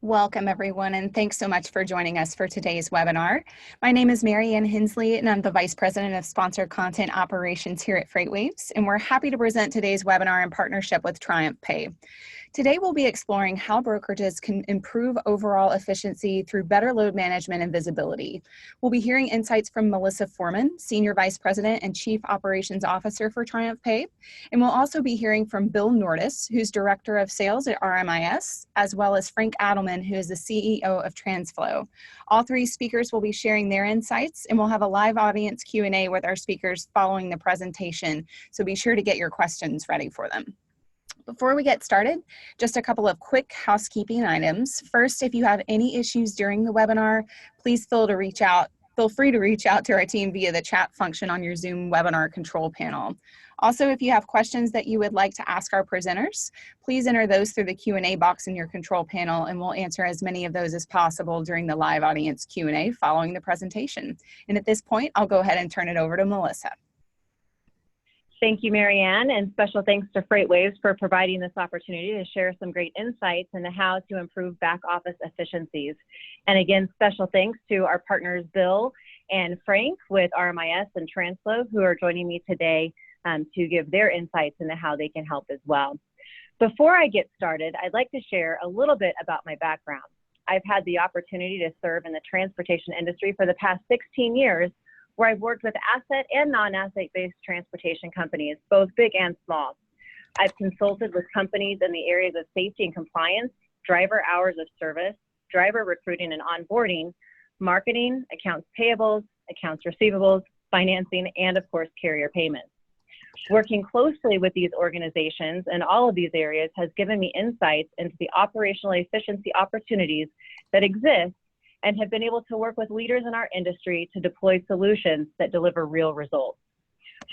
Welcome everyone, and thanks so much for joining us for today's webinar. My name is Mary Ann Hensley, and I'm the Vice President of Sponsored Content Operations here at FreightWaves, and we're happy to present today's webinar in partnership with TriumphPay. Today we'll be exploring how brokerages can improve overall efficiency through better load management and visibility. We'll be hearing insights from Melissa Foreman, Senior Vice President and Chief Operations Officer for TriumphPay, and we'll also be hearing from Bill Nordis, who's Director of Sales at RMIS, as well as Frank Adelman, who is the CEO of TransFlow. All three speakers will be sharing their insights, and we'll have a live audience Q&A with our speakers following the presentation, so be sure to get your questions ready for them. Before we get started, just a couple of quick housekeeping items. First, if you have any issues during the webinar, please feel free to reach out to our team via the chat function on your Zoom webinar control panel. Also, if you have questions that you would like to ask our presenters, please enter those through the Q&A box in your control panel, and we'll answer as many of those as possible during the live audience Q&A following the presentation. And at this point, I'll go ahead and turn it over to Melissa. Thank you, Mary Ann, and special thanks to FreightWaves for providing this opportunity to share some great insights into how to improve back office efficiencies. And again, special thanks to our partners Bill and Frank with RMIS and TransFlow, who are joining me today to give their insights into how they can help as well. Before I get started, I'd like to share a little bit about my background. I've had the opportunity to serve in the transportation industry for the past 16 years, where I've worked with asset and non-asset-based transportation companies, both big and small. I've consulted with companies in the areas of safety and compliance, driver hours of service, driver recruiting and onboarding, marketing, accounts payables, accounts receivables, financing, and of course, carrier payments. Working closely with these organizations in all of these areas has given me insights into the operational efficiency opportunities that exist, and have been able to work with leaders in our industry to deploy solutions that deliver real results.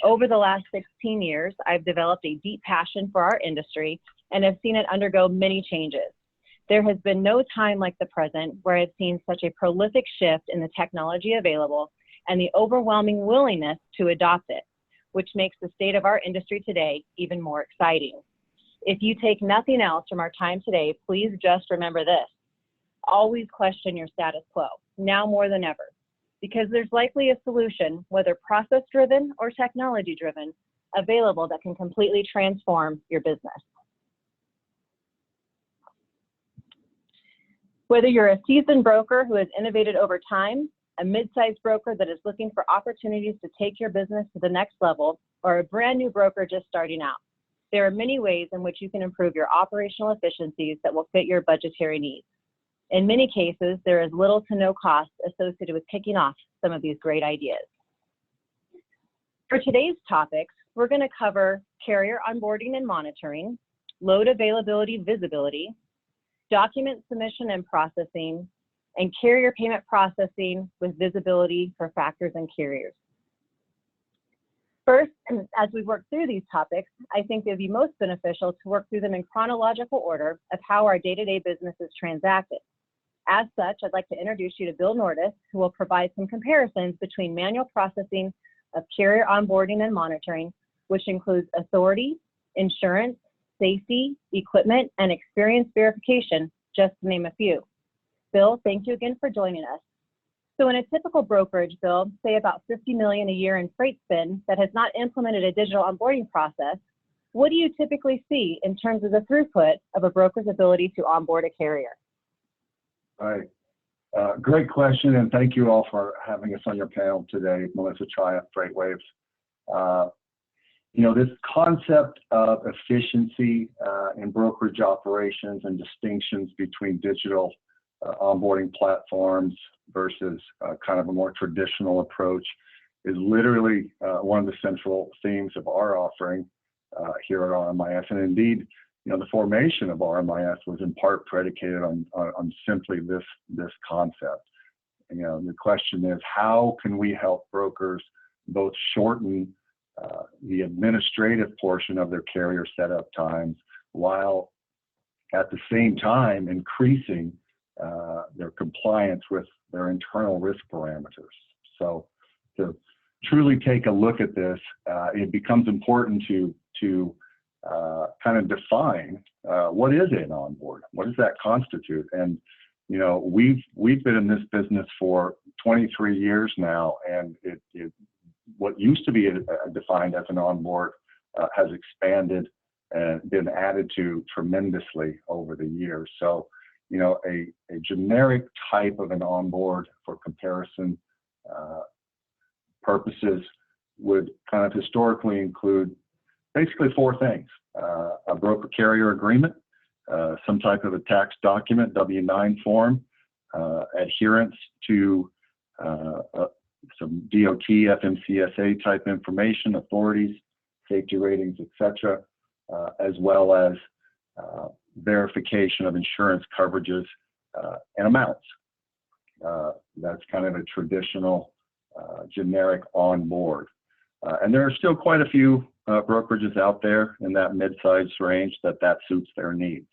Over the last 16 years, I've developed a deep passion for our industry and have seen it undergo many changes. There has been no time like the present where I've seen such a prolific shift in the technology available and the overwhelming willingness to adopt it, which makes the state of our industry today even more exciting. If you take nothing else from our time today, please just remember this. Always question your status quo, now more than ever, because there's likely a solution, whether process-driven or technology-driven, available that can completely transform your business. Whether you're a seasoned broker who has innovated over time, a mid-sized broker that is looking for opportunities to take your business to the next level, or a brand new broker just starting out, there are many ways in which you can improve your operational efficiencies that will fit your budgetary needs. In many cases, there is little to no cost associated with kicking off some of these great ideas. For today's topics, we're going to cover carrier onboarding and monitoring, load availability visibility, document submission and processing, and carrier payment processing with visibility for factors and carriers. First, and as we work through these topics, I think it would be most beneficial to work through them in chronological order of how our day-to-day business is transacted. As such, I'd like to introduce you to Bill Nordis, who will provide some comparisons between manual processing of carrier onboarding and monitoring, which includes authority, insurance, safety, equipment, and experience verification, just to name a few. Bill, thank you again for joining us. So in a typical brokerage, Bill, say about $50 million a year in freight spend that has not implemented a digital onboarding process, what do you typically see in terms of the throughput of a broker's ability to onboard a carrier? All right. Great question, and thank you all for having us on your panel today, Melissa Triumph, FreightWaves. This concept of efficiency in brokerage operations and distinctions between digital onboarding platforms versus kind of a more traditional approach is literally one of the central themes of our offering here at RMIS, and indeed, the formation of RMIS was in part predicated on simply this concept. The question is, how can we help brokers both shorten the administrative portion of their carrier setup times while at the same time increasing their compliance with their internal risk parameters? So to truly take a look at this, it becomes important to kind of define what is an onboard, what does that constitute, and you know, we've been in this business for 23 years now, and what used to be defined as an onboard has expanded and been added to tremendously over the years. So, you know, a generic type of an onboard for comparison purposes would kind of historically include basically four things: a broker carrier agreement, some type of a tax document, W-9 form, adherence to some DOT, FMCSA type information, authorities, safety ratings, etc., as well as verification of insurance coverages and amounts. That's kind of a traditional generic on board. And there are still quite a few brokerages out there in that mid-size range that suits their needs.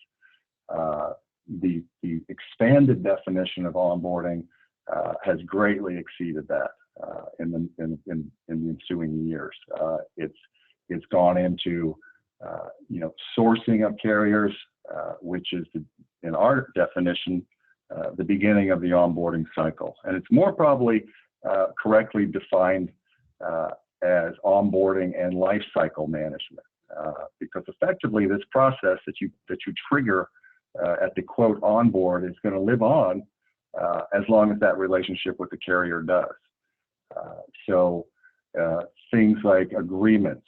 The expanded definition of onboarding has greatly exceeded that in the ensuing years. It's gone into you know, sourcing of carriers, which is in our definition the beginning of the onboarding cycle, and it's more probably correctly defined as onboarding and life cycle management, because effectively this process that you trigger at the quote onboard is going to live on as long as that relationship with the carrier does. So things like agreements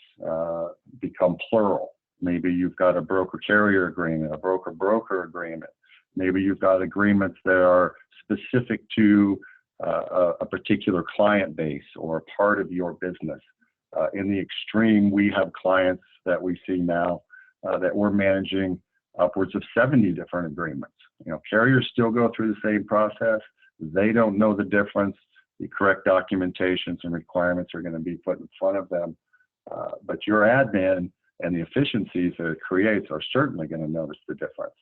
become plural. Maybe you've got a broker carrier agreement, a broker broker agreement. Maybe you've got agreements that are specific to a particular client base or a part of your business. In the extreme, we have clients that we see now that we're managing upwards of 70 different agreements. You know, carriers still go through the same process. They don't know the difference. The correct documentations and requirements are going to be put in front of them. But your admin and the efficiencies that it creates are certainly going to notice the difference.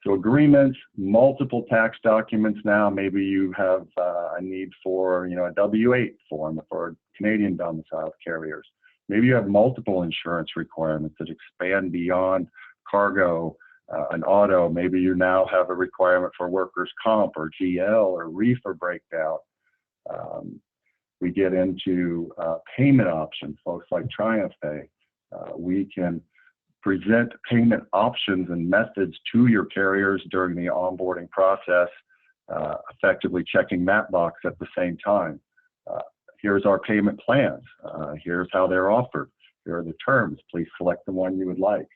So agreements, multiple tax documents now. Maybe you have a need for, you know, a W-8 form for Canadian domiciled carriers. Maybe you have multiple insurance requirements that expand beyond cargo and auto. Maybe you now have a requirement for workers' comp or GL or reefer breakdown. We get into payment options, folks like TriumphPay. We can present payment options and methods to your carriers during the onboarding process, effectively checking that box at the same time. Here's our payment plans. Here's how they're offered. Here are the terms. Please select the one you would like.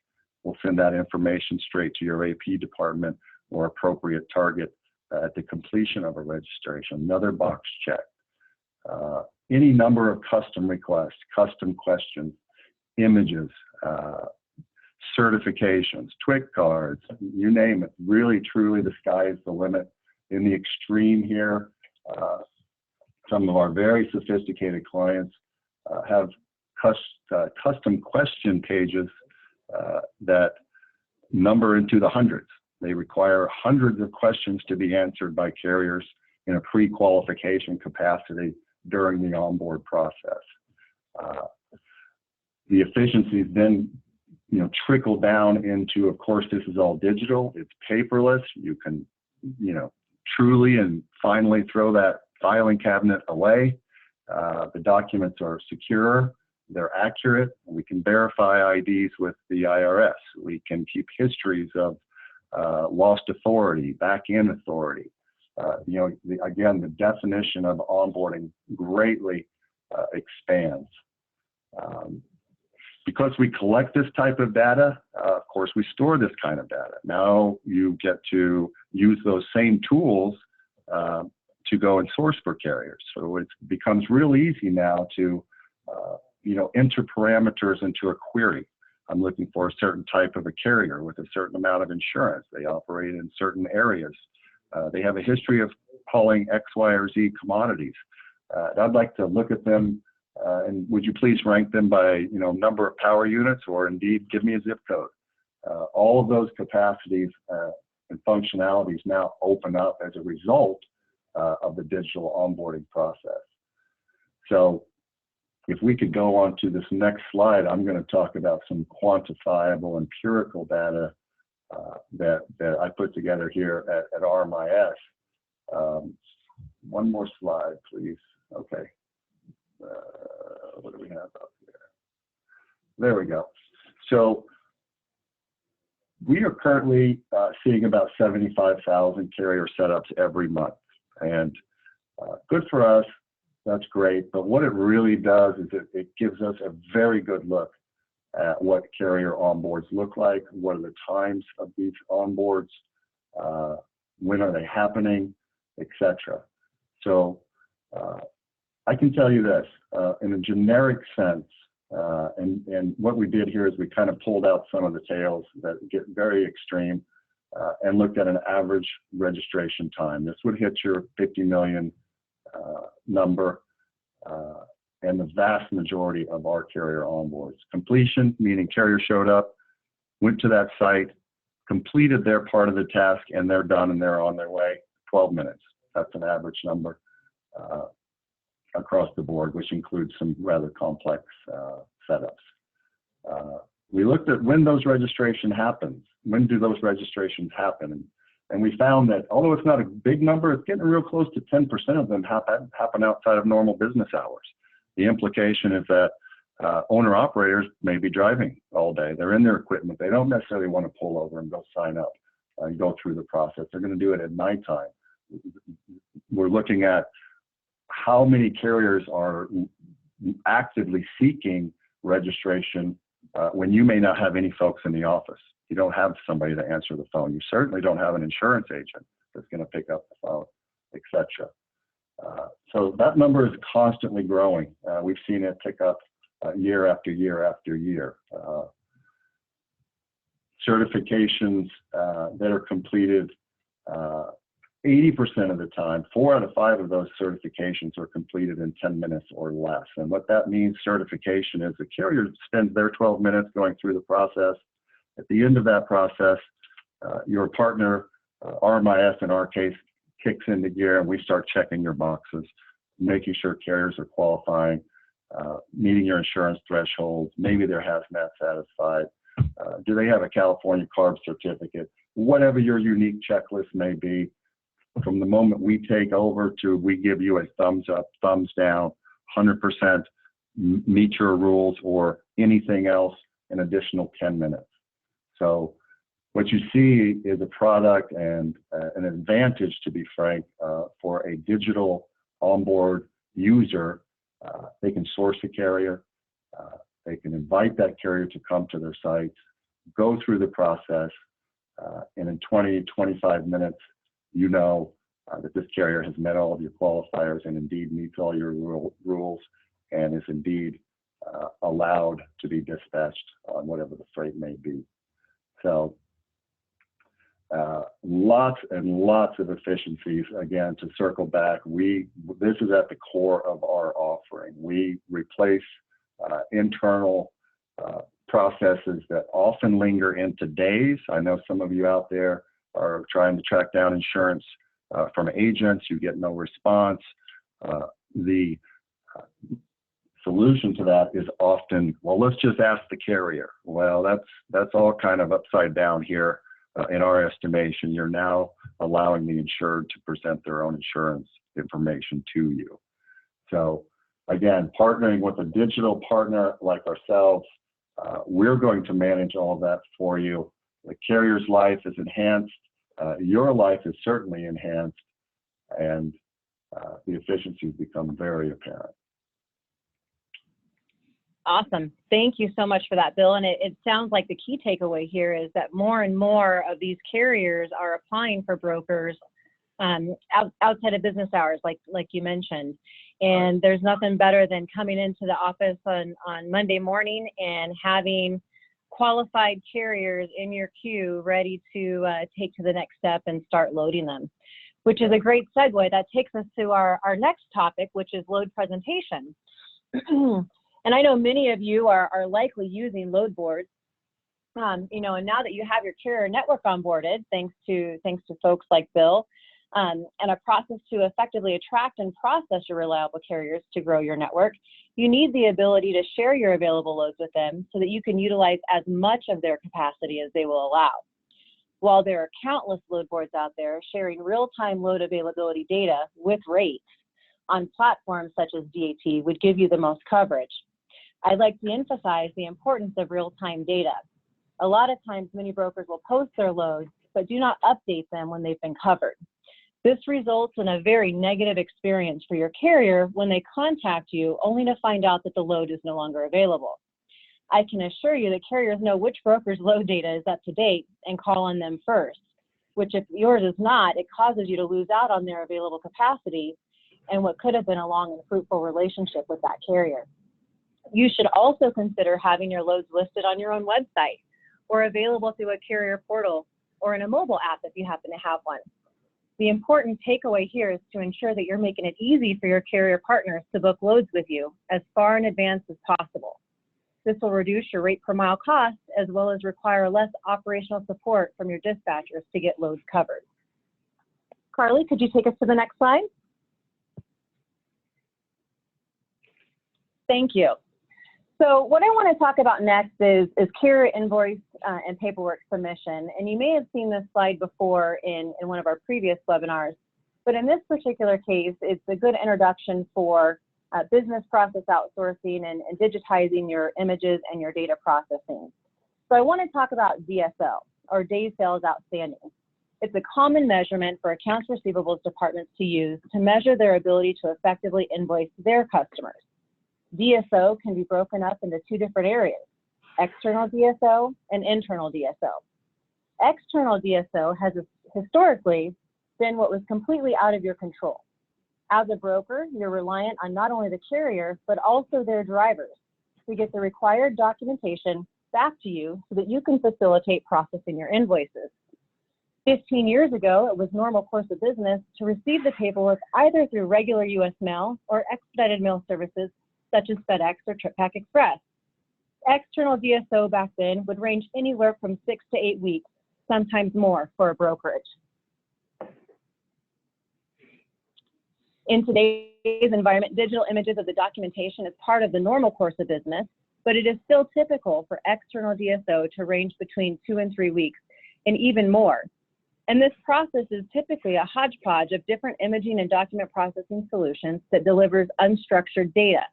We'll send that information straight to your AP department or appropriate target at the completion of a registration. Another box check. Any number of custom requests, custom questions, images, certifications, TWIC cards, you name it. Really, truly, the sky is the limit. In the extreme here, some of our very sophisticated clients have custom question pages that number into the hundreds. They require hundreds of questions to be answered by carriers in a pre-qualification capacity during the onboard process. The efficiencies then, you know, trickle down into, of course, this is all digital. It's paperless. You can, you know, truly and finally throw that filing cabinet away. The documents are secure. They're accurate. We can verify IDs with the IRS. We can keep histories of lost authority, back-end authority. You know, again, the definition of onboarding greatly expands. Because we collect this type of data, of course, we store this kind of data. Now you get to use those same tools to go and source for carriers. So it becomes real easy now to, you know, enter parameters into a query. I'm looking for a certain type of a carrier with a certain amount of insurance. They operate in certain areas. They have a history of hauling X, Y, or Z commodities. I'd like to look at them, and would you please rank them by, you know, number of power units, or indeed give me a zip code. All of those capacities and functionalities now open up as a result of the digital onboarding process. So if we could go on to this next slide, I'm going to talk about some quantifiable empirical data that I put together here at RMIS. One more slide, please. Okay. What do we have up here? There we go. So we are currently seeing about 75,000 carrier setups every month. And good for us, that's great. But what it really does is it gives us a very good look at what carrier onboards look like, what are the times of these onboards, when are they happening, etc. So I can tell you this, in a generic sense, and what we did here is we kind of pulled out some of the tails that get very extreme and looked at an average registration time. This would hit your 50 million number, and the vast majority of our carrier onboards. Completion, meaning carrier showed up, went to that site, completed their part of the task, and they're done and they're on their way, 12 minutes. That's an average number across the board, which includes some rather complex setups. We looked at when those registration happens. When do those registrations happen? And we found that although it's not a big number, it's getting real close to 10% of them happen outside of normal business hours. The implication is that owner-operators may be driving all day. They're in their equipment. They don't necessarily want to pull over and go sign up and go through the process. They're going to do it at nighttime. We're looking at how many carriers are actively seeking registration when you may not have any folks in the office. You don't have somebody to answer the phone. You certainly don't have an insurance agent that's going to pick up the phone, etc. So that number is constantly growing. We've seen it pick up year after year after year. Certifications that are completed, 80% of the time, 4 out of 5 of those certifications are completed in 10 minutes or less. And what that means, certification, is the carrier spends their 12 minutes going through the process. At the end of that process, your partner, RMIS in our case, kicks into gear and we start checking your boxes, making sure carriers are qualifying, meeting your insurance thresholds, maybe they're hazmat satisfied, do they have a California CARB certificate, whatever your unique checklist may be. From the moment we take over to we give you a thumbs up, thumbs down, 100% meet your rules or anything else, an additional 10 minutes. So what you see is a product and an advantage, to be frank, for a digital onboard user. They can source a carrier, they can invite that carrier to come to their site, go through the process, and in 20, 25 minutes, you know that this carrier has met all of your qualifiers and indeed meets all your rules and is indeed allowed to be dispatched on whatever the freight may be. So lots and lots of efficiencies. Again, to circle back, this is at the core of our offering. We replace internal processes that often linger into days. I know some of you out there are trying to track down insurance from agents. You get no response. The solution to that is often, well, let's just ask the carrier. Well, that's all kind of upside down here. In our estimation, you're now allowing the insured to present their own insurance information to you. So again, partnering with a digital partner like ourselves, we're going to manage all of that for you. The carrier's life is enhanced. Your life is certainly enhanced, and the efficiencies become very apparent. Awesome. Thank you so much for that, Bill. And it sounds like the key takeaway here is that more and more of these carriers are applying for brokers outside of business hours, like you mentioned. And there's nothing better than coming into the office on Monday morning and having qualified carriers in your queue ready to take to the next step and start loading them, which is a great segue. That takes us to our next topic, which is load presentation. And I know many of you are likely using load boards, you know, and now that you have your carrier network onboarded, thanks to folks like Bill, and a process to effectively attract and process your reliable carriers to grow your network, you need the ability to share your available loads with them so that you can utilize as much of their capacity as they will allow. While there are countless load boards out there sharing real-time load availability data with rates on platforms such as DAT would give you the most coverage. I'd like to emphasize the importance of real-time data. A lot of times, many brokers will post their loads, but do not update them when they've been covered. This results in a very negative experience for your carrier when they contact you only to find out that the load is no longer available. I can assure you that carriers know which broker's load data is up to date and call on them first, which if yours is not, it causes you to lose out on their available capacity and what could have been a long and fruitful relationship with that carrier. You should also consider having your loads listed on your own website or available through a carrier portal or in a mobile app if you happen to have one. The important takeaway here is to ensure that you're making it easy for your carrier partners to book loads with you as far in advance as possible. This will reduce your rate per mile cost as well as require less operational support from your dispatchers to get loads covered. Carly, could you take us to the next slide? Thank you. So what I want to talk about next is carrier invoice and paperwork submission. And you may have seen this slide before in one of our previous webinars, but in this particular case, it's a good introduction for business process outsourcing and digitizing your images and your data processing. So I want to talk about DSO, or Days Sales Outstanding. It's a common measurement for accounts receivables departments to use to measure their ability to effectively invoice their customers. DSO can be broken up into two different areas, external DSO and internal DSO. External DSO has historically been what was completely out of your control. As a broker, you're reliant on not only the carrier, but also their drivers to get the required documentation back to you so that you can facilitate processing your invoices. 15 years ago, it was normal course of business to receive the paperwork either through regular U.S. mail or expedited mail services such as FedEx or TripPack Express. External DSO back then would range anywhere from 6 to 8 weeks, sometimes more for a brokerage. In today's environment, digital images of the documentation is part of the normal course of business, but it is still typical for external DSO to range between 2 and 3 weeks, and even more. And this process is typically a hodgepodge of different imaging and document processing solutions that delivers unstructured data.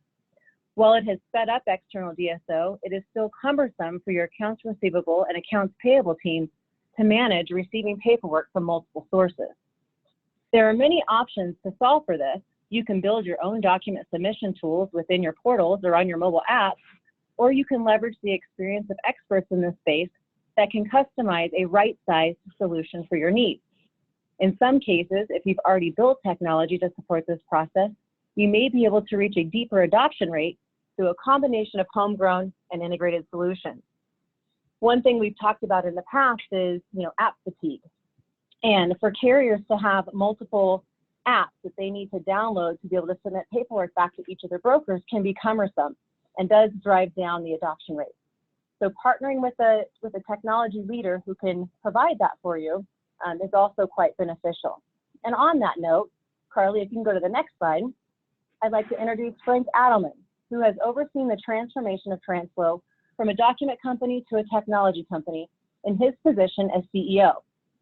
While it has sped up external DSO, it is still cumbersome for your accounts receivable and accounts payable teams to manage receiving paperwork from multiple sources. There are many options to solve for this. You can build your own document submission tools within your portals or on your mobile apps, or you can leverage the experience of experts in this space that can customize a right-sized solution for your needs. In some cases, if you've already built technology to support this process, you may be able to reach a deeper adoption rate through a combination of homegrown and integrated solutions. One thing we've talked about in the past is, app fatigue. And for carriers to have multiple apps that they need to download to be able to submit paperwork back to each of their brokers can be cumbersome and does drive down the adoption rate. So partnering with a technology leader who can provide that for you is also quite beneficial. And on that note, Carly, if you can go to the next slide, I'd like to introduce Frank Adelman, who has overseen the transformation of TransFlow from a document company to a technology company in his position as CEO.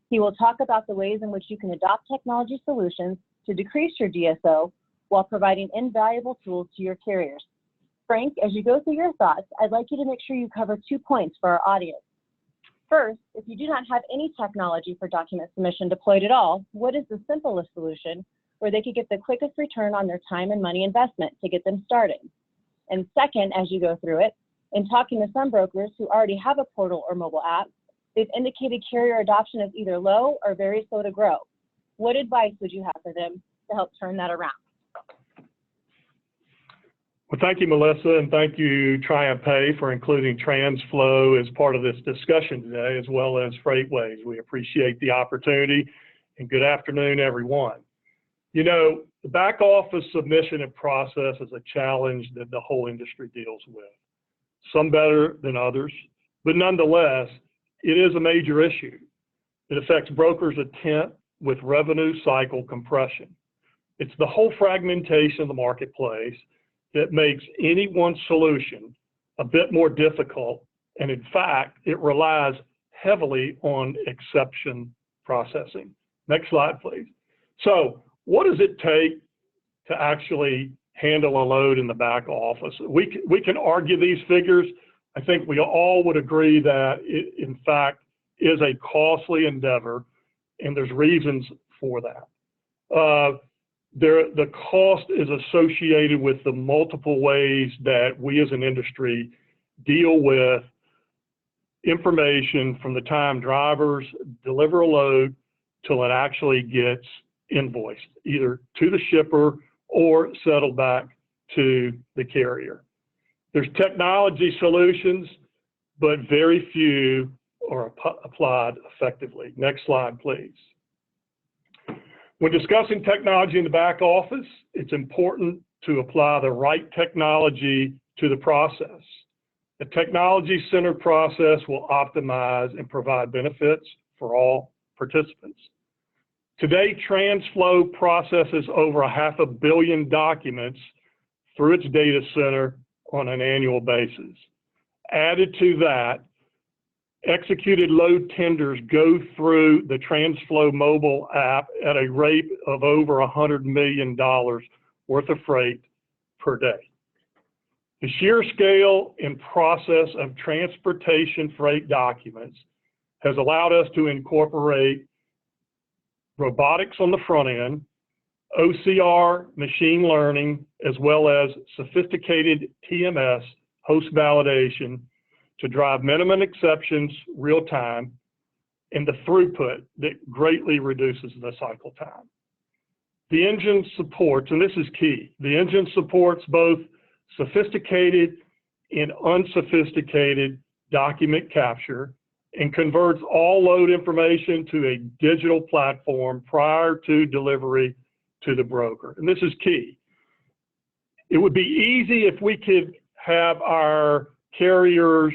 He will talk about the ways in which you can adopt technology solutions to decrease your DSO while providing invaluable tools to your carriers. Frank, as you go through your thoughts, I'd like you to make sure you cover 2 points for our audience. First, if you do not have any technology for document submission deployed at all, what is the simplest solution where they could get the quickest return on their time and money investment to get them started? And second, as you go through it, in talking to some brokers who already have a portal or mobile app, they've indicated carrier adoption is either low or very slow to grow. What advice would you have for them to help turn that around? Well, thank you, Melissa, and thank you, TriumphPay, for including TransFlow as part of this discussion today, as well as FreightWaves. We appreciate the opportunity, and good afternoon, everyone. The back office submission and process is a challenge that the whole industry deals with, some better than others, but nonetheless, it is a major issue. It affects brokers' intent with revenue cycle compression. It's the whole fragmentation of the marketplace that makes any one solution a bit more difficult, and in fact, it relies heavily on exception processing. Next slide, please. So what does it take to actually handle a load in the back office? We can argue these figures. I think we all would agree that it, in fact, is a costly endeavor, and there's reasons for that. The cost is associated with the multiple ways that we as an industry deal with information from the time drivers deliver a load till it actually gets invoiced, either to the shipper or settled back to the carrier. There's technology solutions, but very few are applied effectively. Next slide, please. When discussing technology in the back office, it's important to apply the right technology to the process. A technology-centered process will optimize and provide benefits for all participants. Today, TransFlow processes over 500 million documents through its data center on an annual basis. Added to that, executed load tenders go through the TransFlow mobile app at a rate of over $100 million worth of freight per day. The sheer scale and process of transportation freight documents has allowed us to incorporate robotics on the front end, OCR, machine learning, as well as sophisticated TMS, host validation, to drive minimum exceptions real time and the throughput that greatly reduces the cycle time. The engine supports, and this is key, the engine supports both sophisticated and unsophisticated document capture and converts all load information to a digital platform prior to delivery to the broker. And this is key. It would be easy if we could have our carriers,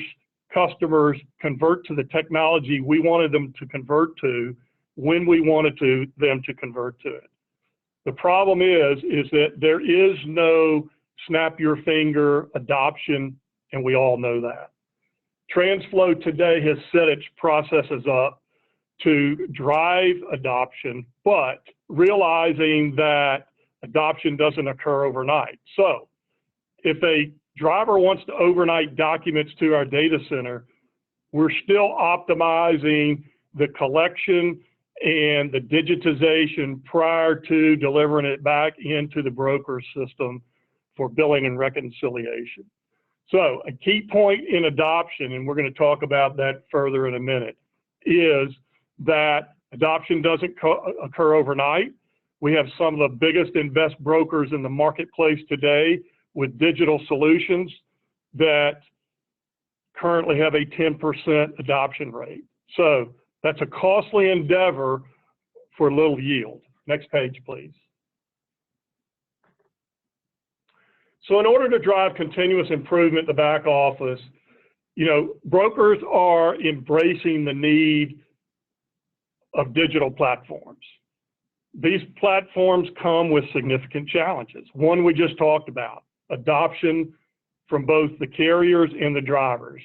customers convert to the technology we wanted them to convert to when we wanted them to convert to it. The problem is that there is no snap your finger adoption, and we all know that. TransFlow today has set its processes up to drive adoption, but realizing that adoption doesn't occur overnight. So if a driver wants to overnight documents to our data center, we're still optimizing the collection and the digitization prior to delivering it back into the broker system for billing and reconciliation. So a key point in adoption, and we're going to talk about that further in a minute, is that adoption doesn't occur overnight. We have some of the biggest and best brokers in the marketplace today with digital solutions that currently have a 10% adoption rate. So that's a costly endeavor for little yield. Next page, please. So in order to drive continuous improvement in the back office, brokers are embracing the need of digital platforms. These platforms come with significant challenges. One we just talked about, adoption from both the carriers and the drivers.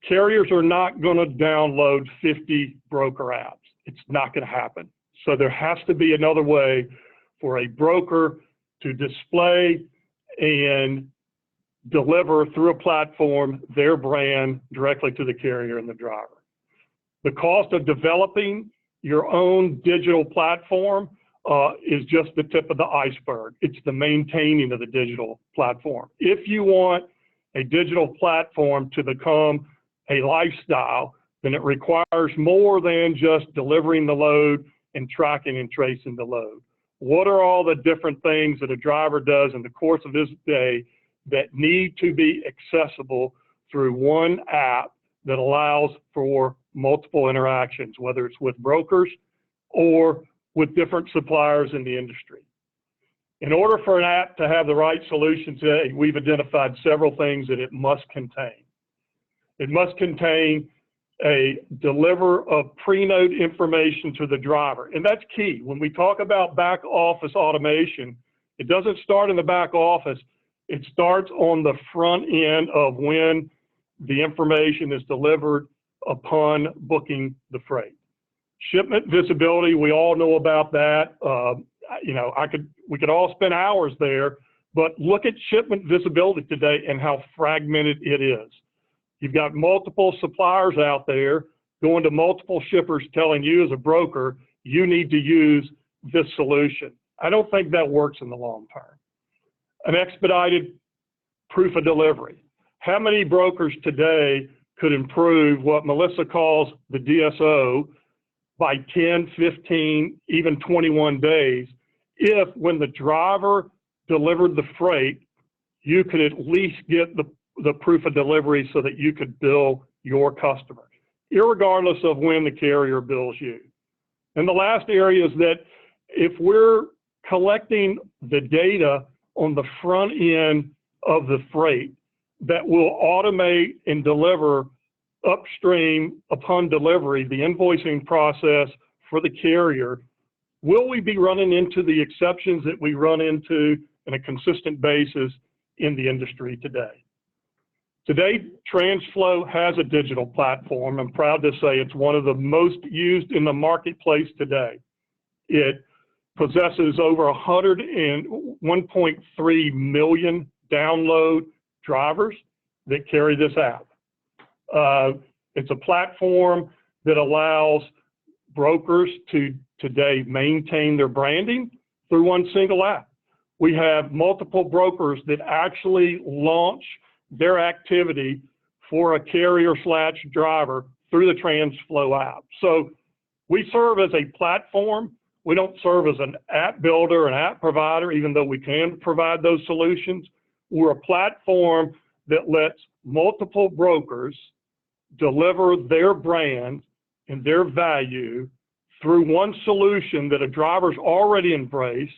Carriers are not going to download 50 broker apps. It's not going to happen. So there has to be another way for a broker to display and deliver through a platform their brand directly to the carrier and the driver. The cost of developing your own digital platform is just the tip of the iceberg. It's the maintaining of the digital platform. If you want a digital platform to become a lifestyle, then it requires more than just delivering the load and tracking and tracing the load. What are all the different things that a driver does in the course of his day that need to be accessible through one app that allows for multiple interactions, whether it's with brokers or with different suppliers in the industry? In order for an app to have the right solution today, we've identified several things that it must contain. It must contain a deliver of pre-note information to the driver. And that's key. When we talk about back office automation, it doesn't start in the back office. It starts on the front end of when the information is delivered upon booking the freight. Shipment visibility, we all know about that. You know, we could all spend hours there, but look at shipment visibility today and how fragmented it is. You've got multiple suppliers out there going to multiple shippers telling you as a broker, you need to use this solution. I don't think that works in the long term. An expedited proof of delivery. How many brokers today could improve what Melissa calls the DSO by 10, 15, even 21 days if when the driver delivered the freight, you could at least get the proof of delivery so that you could bill your customer, irregardless of when the carrier bills you. And the last area is that if we're collecting the data on the front end of the freight that will automate and deliver upstream upon delivery, the invoicing process for the carrier, will we be running into the exceptions that we run into on a consistent basis in the industry today? Today, TransFlow has a digital platform. I'm proud to say it's one of the most used in the marketplace today. It possesses over 1.3 million download drivers that carry this app. It's a platform that allows brokers to today maintain their branding through one single app. We have multiple brokers that actually launch their activity for a carrier/driver through the TransFlow app. So we serve as a platform. We don't serve as an app builder, an app provider, even though we can provide those solutions. We're a platform that lets multiple brokers deliver their brand and their value through one solution that a driver's already embraced,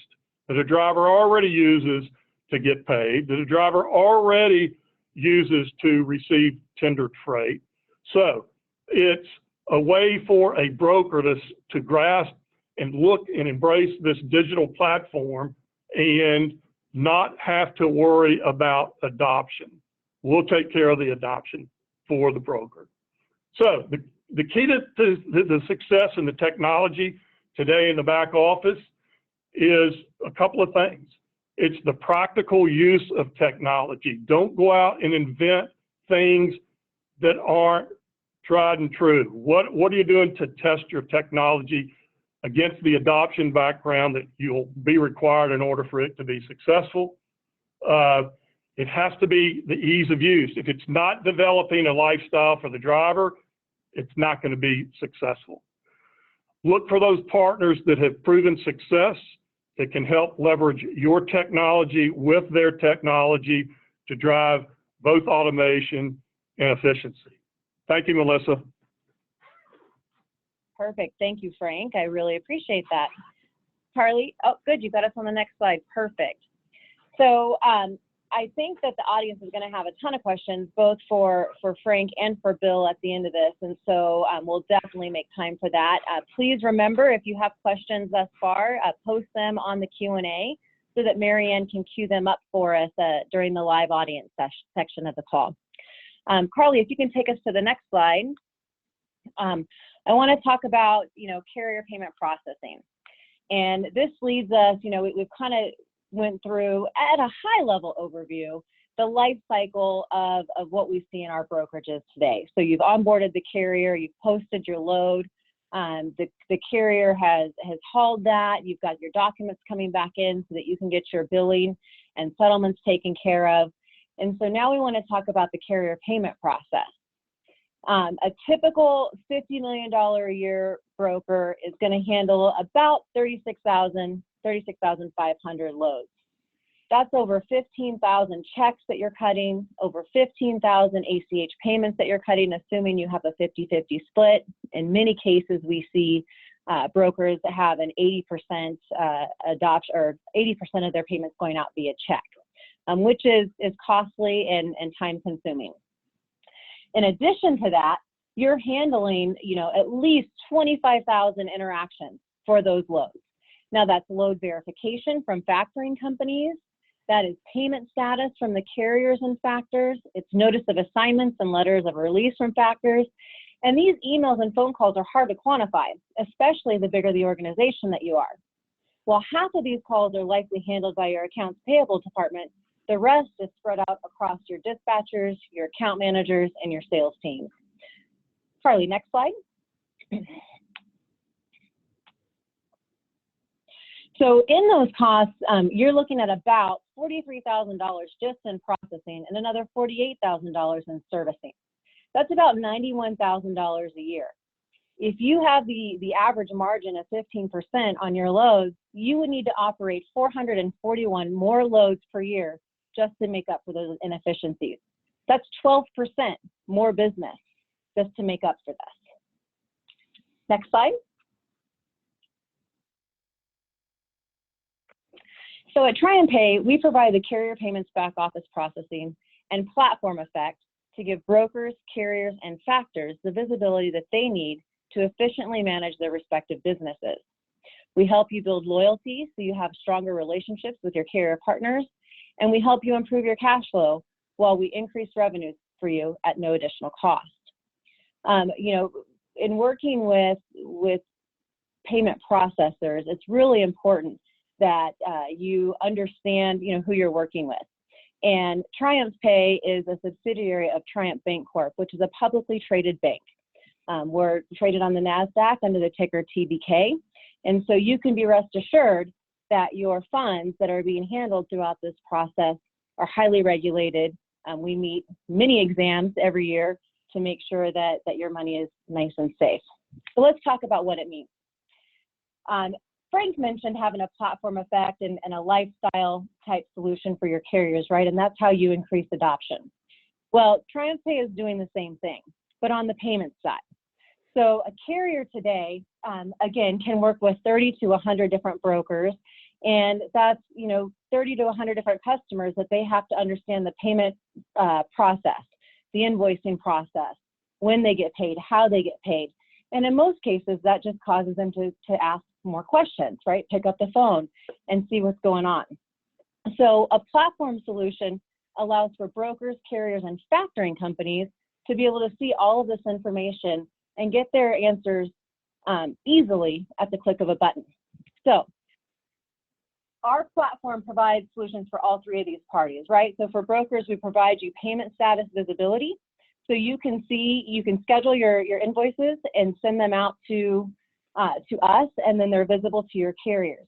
that a driver already uses to get paid, that a driver already uses to receive tendered freight. So it's a way for a broker to grasp and look and embrace this digital platform and not have to worry about adoption. We'll take care of the adoption for the broker. So the key to the success in the technology today in the back office is a couple of things. It's the practical use of technology. Don't go out and invent things that aren't tried and true. What are you doing to test your technology against the adoption background that you'll be required in order for it to be successful? It has to be the ease of use. If it's not developing a lifestyle for the driver, it's not going to be successful. Look for those partners that have proven success that can help leverage your technology with their technology to drive both automation and efficiency. Thank you, Melissa. Perfect. Thank you, Frank. I really appreciate that. Carly, oh, good. You got us on the next slide. Perfect. So I think that the audience is going to have a ton of questions, both for Frank and for Bill at the end of this. And so we'll definitely make time for that. Please remember, if you have questions thus far, post them on the Q&A so that Marianne can queue them up for us during the live audience section of the call. Carly, if you can take us to the next slide. I want to talk about, carrier payment processing. And this leads us, we've kind of went through at a high level overview the life cycle of what we see in our brokerages today. So you've onboarded the carrier, you've posted your load, the carrier has hauled that, you've got your documents coming back in so that you can get your billing and settlements taken care of. And so now we want to talk about the carrier payment process. A typical $50 million a year broker is going to handle about 36,500 loads. That's over 15,000 checks that you're cutting, over 15,000 ACH payments that you're cutting, assuming you have a 50-50 split. In many cases, we see brokers that have an 80% adoption, or 80% of their payments going out via check, which is costly and time consuming. In addition to that, you're handling, at least 25,000 interactions for those loads. Now that's load verification from factoring companies. That is payment status from the carriers and factors. It's notice of assignments and letters of release from factors. And these emails and phone calls are hard to quantify, especially the bigger the organization that you are. While half of these calls are likely handled by your accounts payable department, the rest is spread out across your dispatchers, your account managers, and your sales teams. Carly, next slide. So in those costs, you're looking at about $43,000 just in processing and another $48,000 in servicing. That's about $91,000 a year. If you have the average margin of 15% on your loads, you would need to operate 441 more loads per year just to make up for those inefficiencies. That's 12% more business just to make up for this. Next slide. So at TriumphPay, we provide the carrier payments back office processing and platform effect to give brokers, carriers, and factors the visibility that they need to efficiently manage their respective businesses. We help you build loyalty so you have stronger relationships with your carrier partners, and we help you improve your cash flow while we increase revenues for you at no additional cost. You know, in working with payment processors, it's really important that you understand, you know, who you're working with. And TriumphPay is a subsidiary of Triumph Bank Corp, which is a publicly traded bank. We're traded on the NASDAQ under the ticker TBK. And so you can be rest assured that your funds that are being handled throughout this process are highly regulated. We meet many exams every year to make sure that your money is nice and safe. So let's talk about what it means. Frank mentioned having a platform effect and a lifestyle type solution for your carriers, right? And that's how you increase adoption. Well, TriumphPay is doing the same thing, but on the payment side. So a carrier today, again, can work with 30 to 100 different brokers, and that's, you know, 30 to 100 different customers that they have to understand the payment process, the invoicing process, when they get paid, how they get paid. And in most cases, that just causes them to ask more questions, right? Pick up the phone and see what's going on. So a platform solution allows for brokers, carriers, and factoring companies to be able to see all of this information and get their answers easily at the click of a button. So our platform provides solutions for all three of these parties, right? So for brokers, we provide you payment status visibility. So you can see, you can schedule your invoices and send them out to us, and then they're visible to your carriers.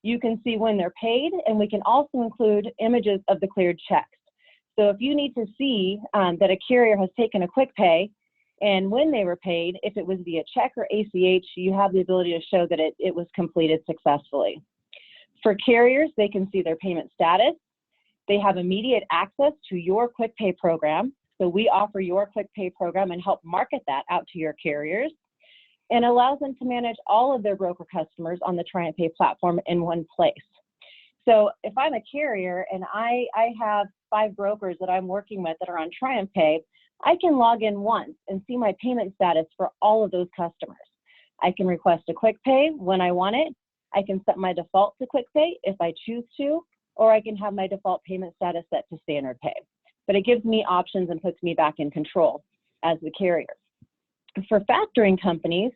You can see when they're paid, and we can also include images of the cleared checks. So if you need to see that a carrier has taken a quick pay and when they were paid, if it was via check or ACH, you have the ability to show that it was completed successfully. For carriers, they can see their payment status. They have immediate access to your quick pay program. So we offer your quick pay program and help market that out to your carriers, and allows them to manage all of their broker customers on the TriumphPay platform in one place. So if I'm a carrier and I have 5 brokers that I'm working with that are on TriumphPay, I can log in once and see my payment status for all of those customers. I can request a quick pay when I want it. I can set my default to quick pay if I choose to, or I can have my default payment status set to standard pay. But it gives me options and puts me back in control as the carrier. For factoring companies,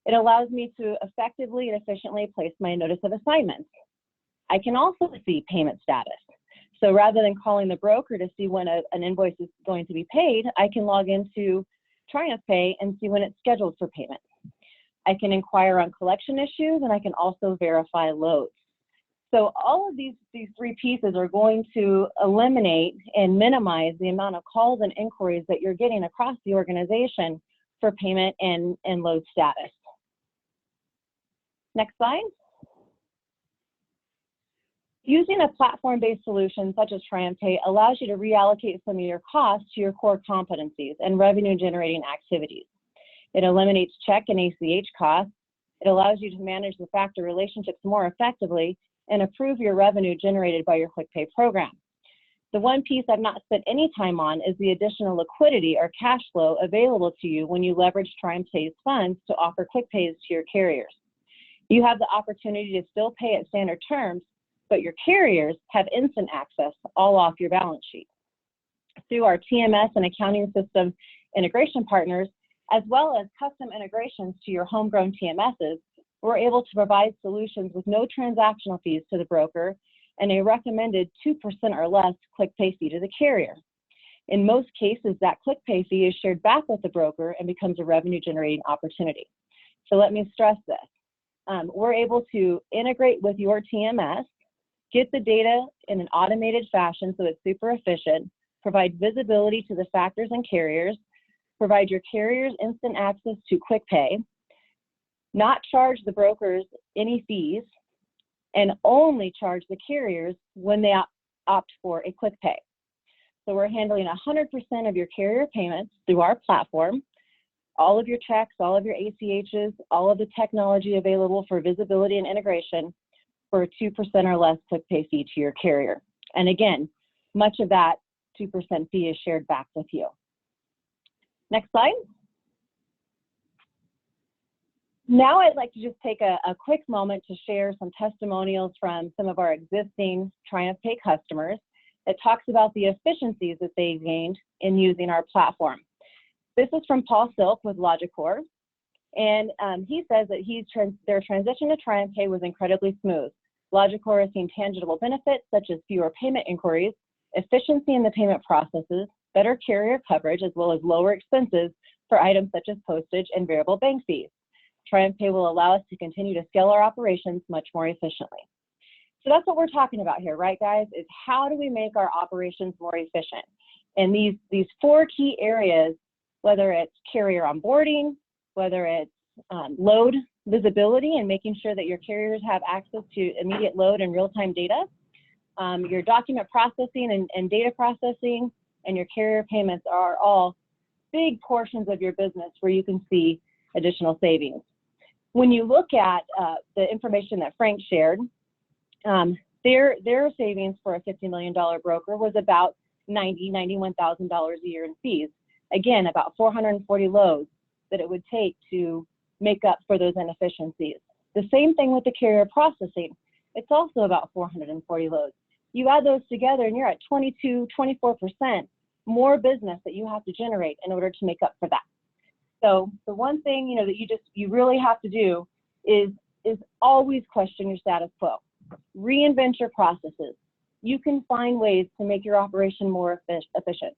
it allows me to effectively and efficiently place my notice of assignments. I can also see payment status. So rather than calling the broker to see when an invoice is going to be paid, I can log into TriumphPay and see when it's scheduled for payment. I can inquire on collection issues, and I can also verify loads. So all of these 3 pieces are going to eliminate and minimize the amount of calls and inquiries that you're getting across the organization for payment and load status. Next slide. Using a platform-based solution such as TriumphPay allows you to reallocate some of your costs to your core competencies and revenue-generating activities. It eliminates check and ACH costs. It allows you to manage the factor relationships more effectively and improve your revenue generated by your quick pay program. The one piece I've not spent any time on is the additional liquidity or cash flow available to you when you leverage TriumphPay's funds to offer quick pays to your carriers. You have the opportunity to still pay at standard terms, but your carriers have instant access all off your balance sheet. Through our TMS and accounting system integration partners, as well as custom integrations to your homegrown TMSs, we're able to provide solutions with no transactional fees to the broker and a recommended 2% or less click pay fee to the carrier. In most cases, that click pay fee is shared back with the broker and becomes a revenue generating opportunity. So let me stress this. We're able to integrate with your TMS, get the data in an automated fashion so it's super efficient, provide visibility to the factors and carriers, provide your carriers instant access to quick pay, not charge the brokers any fees, and only charge the carriers when they opt for a quick pay. So we're handling 100% of your carrier payments through our platform, all of your checks, all of your ACHs, all of the technology available for visibility and integration for a 2% or less quick pay fee to your carrier. And again, much of that 2% fee is shared back with you. Next slide. Now I'd like to just take a quick moment to share some testimonials from some of our existing TriumphPay customers that talks about the efficiencies that they gained in using our platform. This is from Paul Silk with Logicor, and he says that their transition to TriumphPay was incredibly smooth. Logicor has seen tangible benefits such as fewer payment inquiries, efficiency in the payment processes, better carrier coverage, as well as lower expenses for items such as postage and variable bank fees. TriumphPay will allow us to continue to scale our operations much more efficiently. So that's what we're talking about here, right, guys, is how do we make our operations more efficient? And these 4 key areas, whether it's carrier onboarding, whether it's load visibility and making sure that your carriers have access to immediate load and real-time data, your document processing and data processing, and your carrier payments are all big portions of your business where you can see additional savings. When you look at the information that Frank shared, their savings for a $50 million broker was about $91,000 a year in fees. Again, about 440 loads that it would take to make up for those inefficiencies. The same thing with the carrier processing. It's also about 440 loads. You add those together and you're at 22, 24% more business that you have to generate in order to make up for that. So the one thing, that you really have to do is always question your status quo. Reinvent your processes. You can find ways to make your operation more efficient.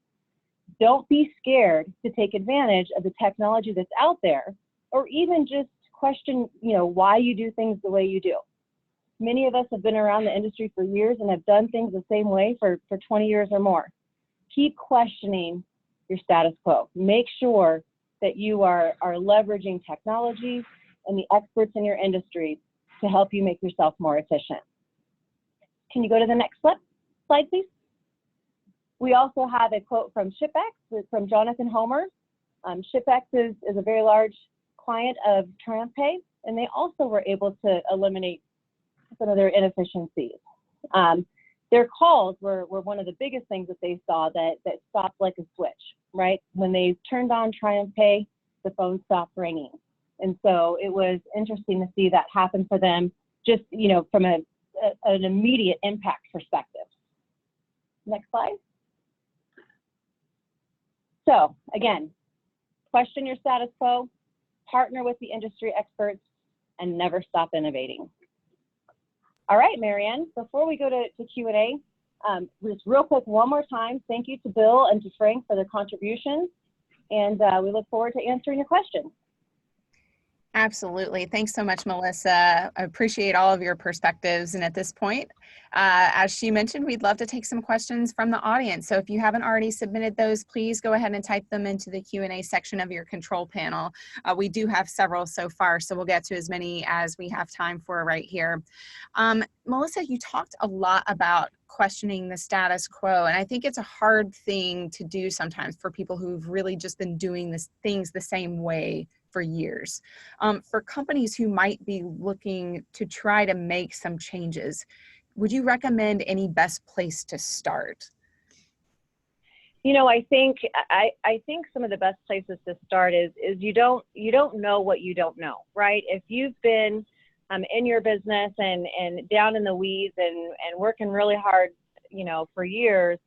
Don't be scared to take advantage of the technology that's out there, or even just question, why you do things the way you do. Many of us have been around the industry for years and have done things the same way for 20 years or more. Keep questioning your status quo. Make sure that you are leveraging technology and the experts in your industry to help you make yourself more efficient. Can you go to the next slide, please? We also have a quote from ShipX, from Jonathan Homer. ShipX is a very large client of TriumphPay, and they also were able to eliminate some of their inefficiencies. Their calls were one of the biggest things that they saw that stopped like a switch, right? When they turned on TriumphPay, the phone stopped ringing. And so it was interesting to see that happen for them, just, from an immediate impact perspective. Next slide. So again, question your status quo, partner with the industry experts, and never stop innovating. All right, Marianne, before we go to Q&A, just real quick, one more time, thank you to Bill and to Frank for their contributions, and we look forward to answering your questions. Absolutely. Thanks so much, Melissa. I appreciate all of your perspectives. And at this point, as she mentioned, we'd love to take some questions from the audience. So if you haven't already submitted those, please go ahead and type them into the Q&A section of your control panel. We do have several so far, so we'll get to as many as we have time for right here. Melissa, you talked a lot about questioning the status quo, and I think it's a hard thing to do sometimes for people who've really just been doing things the same way for years. For companies who might be looking to try to make some changes, would you recommend any best place to start? I think some of the best places to start is you don't know what you don't know, right? If you've been in your business and down in the weeds and working really hard, for years,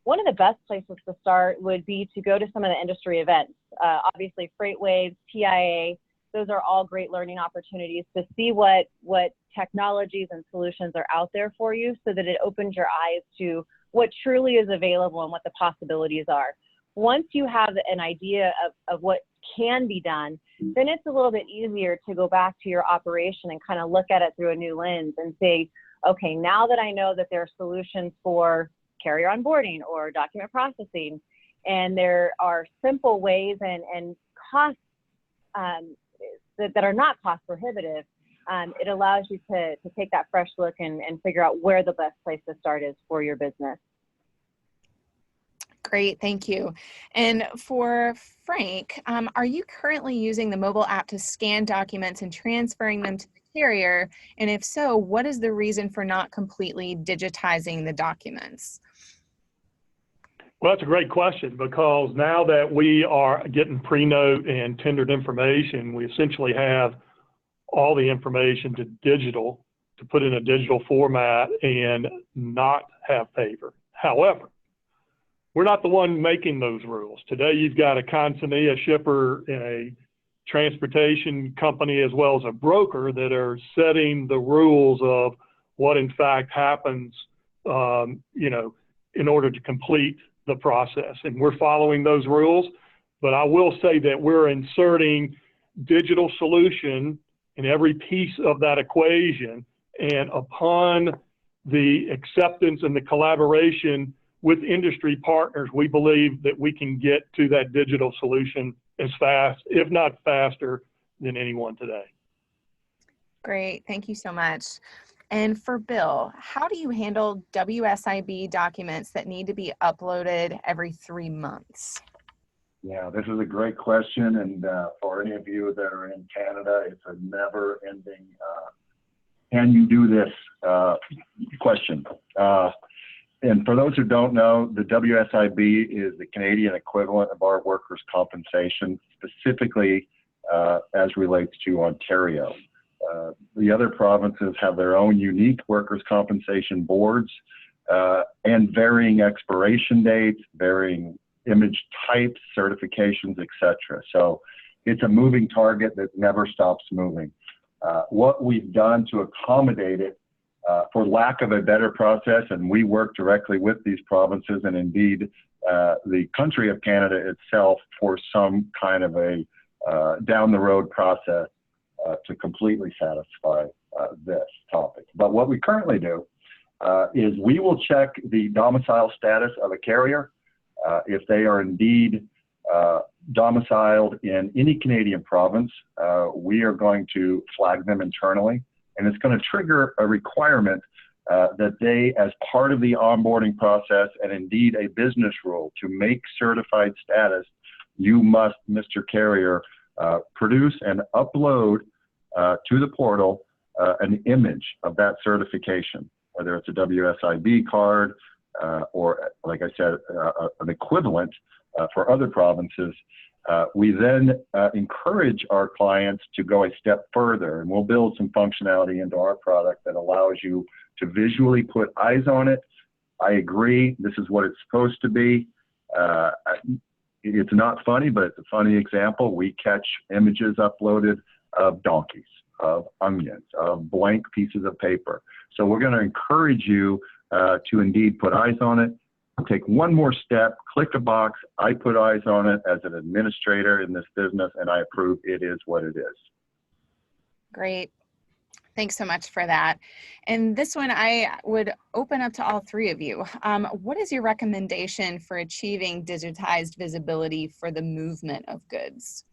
one of the best places to start would be to go to some of the industry events. Obviously, FreightWaves, TIA, those are all great learning opportunities to see what technologies and solutions are out there for you, so that it opens your eyes to what truly is available and what the possibilities are. Once you have an idea of what can be done, then it's a little bit easier to go back to your operation and kind of look at it through a new lens and say, okay, now that I know that there are solutions for carrier onboarding or document processing, and there are simple ways and costs that are not cost prohibitive, it allows you to take that fresh look and figure out where the best place to start is for your business. Great, thank you. And for Frank, are you currently using the mobile app to scan documents and transferring them to the carrier? And if so, what is the reason for not completely digitizing the documents? Well, that's a great question, because now that we are getting pre-note and tendered information, we essentially have all the information to digital, to put in a digital format and not have paper. However, we're not the one making those rules. Today, you've got a consignee, a shipper, and a transportation company, as well as a broker, that are setting the rules of what in fact happens, in order to complete the process. And we're following those rules. But I will say that we're inserting digital solution in every piece of that equation. And upon the acceptance and the collaboration with industry partners, we believe that we can get to that digital solution as fast, if not faster, than anyone today. Great, thank you so much. And for Bill, how do you handle WSIB documents that need to be uploaded every 3 months? Yeah, this is a great question, and for any of you that are in Canada, it's a never-ending can you do this question. And for those who don't know, the WSIB is the Canadian equivalent of our workers' compensation, specifically as relates to Ontario. The other provinces have their own unique workers' compensation boards and varying expiration dates, varying image types, certifications, etc. So it's a moving target that never stops moving. What we've done to accommodate it, for lack of a better process, and we work directly with these provinces and indeed the country of Canada itself for some kind of a down the road process to completely satisfy this topic. But what we currently do is we will check the domicile status of a carrier. If they are indeed domiciled in any Canadian province, we are going to flag them internally, and it's going to trigger a requirement that they, as part of the onboarding process and indeed a business rule to make certified status, you must, Mr. Carrier, produce and upload to the portal an image of that certification, whether it's a WSIB card or, like I said, an equivalent for other provinces. We then encourage our clients to go a step further, and we'll build some functionality into our product that allows you to visually put eyes on it. I agree, this is what it's supposed to be. It's not funny, but it's a funny example. We catch images uploaded of donkeys, of onions, of blank pieces of paper. So we're going to encourage you to indeed put eyes on it. Take one more step, click a box. I put eyes on it as an administrator in this business, and I approve it is what it is. Great. Thanks so much for that. And this one I would open up to all three of you. What is your recommendation for achieving digitized visibility for the movement of goods?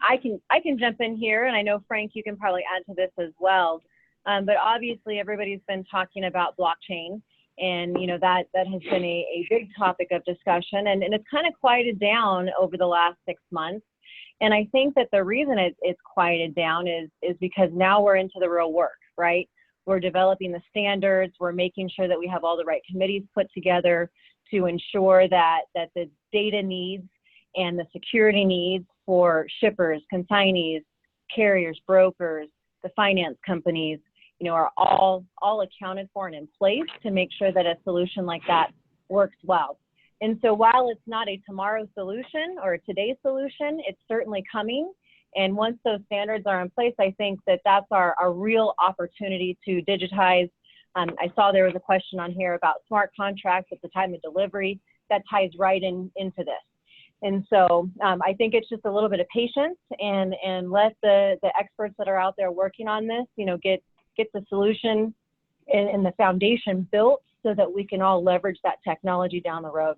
I can jump in here, and I know, Frank, you can probably add to this as well. But obviously, everybody's been talking about blockchain, and that has been a big topic of discussion, and it's kind of quieted down over the last 6 months. And I think that the reason it's quieted down is because now we're into the real work, right? We're developing the standards. We're making sure that we have all the right committees put together to ensure that the data needs and the security needs for shippers, consignees, carriers, brokers, the finance companies, are all accounted for and in place to make sure that a solution like that works well. And so while it's not a tomorrow solution or a today solution, it's certainly coming. And once those standards are in place, I think that that's our real opportunity to digitize. I saw there was a question on here about smart contracts at the time of delivery. That ties right into this. And so I think it's just a little bit of patience and let the experts that are out there working on this, get the solution and the foundation built so that we can all leverage that technology down the road.